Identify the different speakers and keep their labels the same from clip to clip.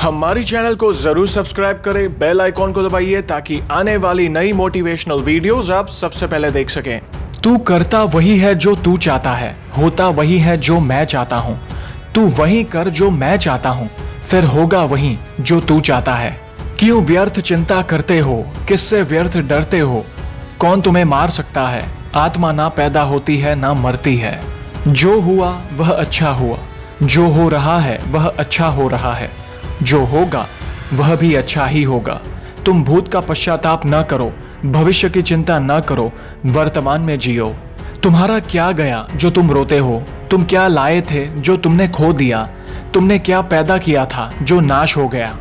Speaker 1: हमारी चैनल को जरूर सब्सक्राइब करें, बेल आइकॉन को दबाइए ताकि आने वाली नई मोटिवेशनल वीडियोस आप सबसे पहले देख सकें। तू करता वही है जो तू चाहता है, होता वही है जो मैं चाहता हूँ। तू वही कर जो मैं चाहता हूँ, फिर होगा वही जो तू चाहता है। क्यों व्यर्थ चिंता करते हो, किससे व्यर्थ डरते हो? कौन तुम्हें मार सकता है? आत्मा ना पैदा होती है ना मरती है। जो हुआ वह अच्छा हुआ, जो हो रहा है वह अच्छा हो रहा है, जो होगा वह भी अच्छा ही होगा। तुम भूत का पश्चाताप न करो, भविष्य की चिंता न करो, वर्तमान में जियो। तुम्हारा क्या गया जो तुम रोते हो? तुम क्या लाए थे जो तुमने खो दिया? तुमने क्या पैदा किया था जो नाश हो गया?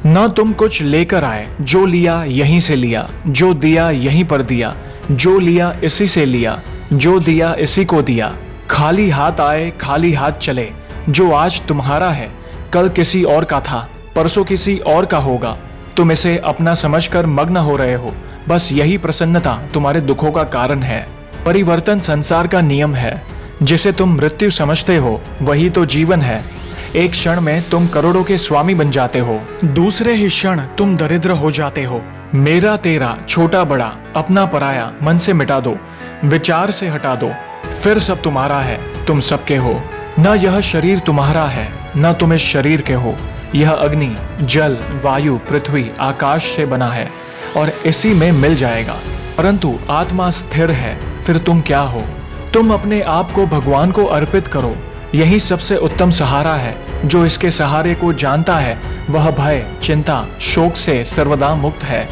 Speaker 1: न तुम कुछ लेकर आए, जो लिया यहीं से लिया, जो दिया यहीं पर दिया, जो लिया इसी से लिया, जो दिया इसी को दिया। खाली हाथ आए खाली हाथ चले। जो आज तुम्हारा है कल किसी और का था, परसों किसी और का होगा। तुम इसे अपना समझकर मग्न हो रहे हो, बस यही प्रसन्नता तुम्हारे दुखों का कारण है। परिवर्तन संसार का नियम है। जिसे तुम मृत्यु समझते हो वही तो जीवन है। एक क्षण में तुम करोड़ों के स्वामी बन जाते हो, दूसरे ही क्षण तुम दरिद्र हो जाते हो। मेरा तेरा, छोटा बड़ा, अपना पराया मन से मिटा दो, विचार से हटा दो, फिर सब तुम्हारा है, तुम सबके हो। न यह शरीर तुम्हारा है, न तुम इस शरीर के हो। यह अग्नि, जल, वायु, पृथ्वी, आकाश से बना है और इसी में मिल जाएगा। परंतु आत्मा स्थिर है, फिर तुम क्या हो? तुम अपने आप को भगवान को अर्पित करो, यही सबसे उत्तम सहारा है। जो इसके सहारे को जानता है वह भय, चिंता, शोक से सर्वदा मुक्त है।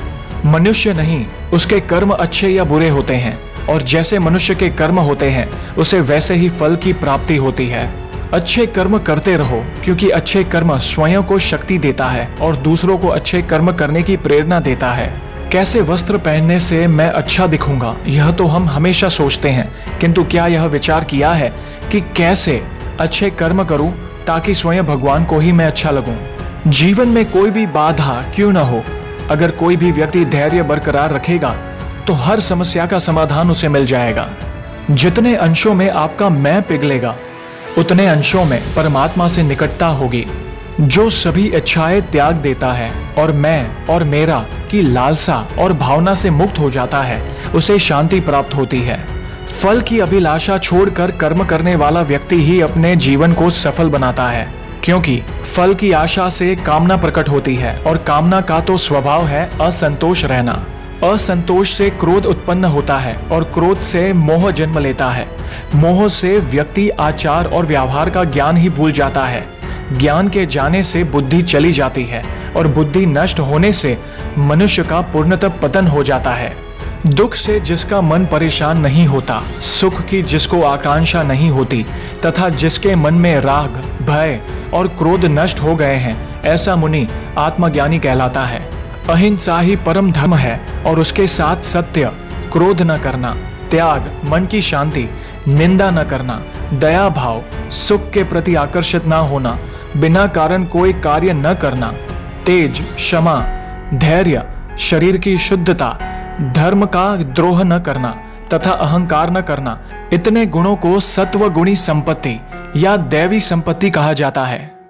Speaker 1: मनुष्य नहीं, उसके कर्म अच्छे या बुरे होते हैं, और जैसे मनुष्य के कर्म होते हैं उसे वैसे ही फल की प्राप्ति होती है। अच्छे कर्म करते रहो, क्योंकि अच्छे कर्म स्वयं को शक्ति देता है और दूसरों को अच्छे कर्म करने की प्रेरणा देता है। कैसे वस्त्र पहनने से मैं अच्छा दिखूंगा, यह तो हम हमेशा सोचते हैं, किंतु क्या यह विचार किया है कि कैसे अच्छे कर्म करूं ताकि स्वयं भगवान को ही मैं अच्छा लगूं? जीवन में कोई भी बाधा क्यों न हो, अगर कोई भी व्यक्ति धैर्य बरकरार रखेगा तो हर समस्या का समाधान उसे मिल जाएगा। जितने अंशों में आपका मैं पिघलेगा, उतने अंशों में परमात्मा से निकटता होगी। जो सभी इच्छाएं त्याग देता है और मैं और मेरा की लालसा और भावना से मुक्त हो जाता है, उसे शांति प्राप्त होती है। फल की अभिलाषा छोड़कर कर्म करने वाला व्यक्ति ही अपने जीवन को सफल बनाता है, क्योंकि फल की आशा से कामना प्रकट होती है और कामना का तो स्वभाव है असंतोष रहना। असंतोष से क्रोध उत्पन्न होता है और क्रोध से मोह जन्म लेता है। मोह से व्यक्ति आचार और व्यवहार का ज्ञान ही भूल जाता है। ज्ञान के जाने से बुद्धि चली जाती है और बुद्धि नष्ट होने से मनुष्य का पूर्णतः पतन हो जाता है। दुख से जिसका मन परेशान नहीं होता, सुख की जिसको आकांक्षा नहीं होती, तथा जिसके मन में राग, भय और क्रोध नष्ट हो गए हैं, ऐसा मुनि आत्मज्ञानी कहलाता है। अहिंसा ही परम धर्म है और उसके साथ सत्य, क्रोध न करना, त्याग, मन की शांति, निंदा न करना, दया भाव, सुख के प्रति आकर्षित न होना, बिना कारण कोई कार्य न करना, तेज, क्षमा, धैर्य, शरीर की शुद्धता, धर्म का द्रोह न करना तथा अहंकार न करना, इतने गुणों को सत्व गुणी संपत्ति या दैवी संपत्ति कहा जाता है।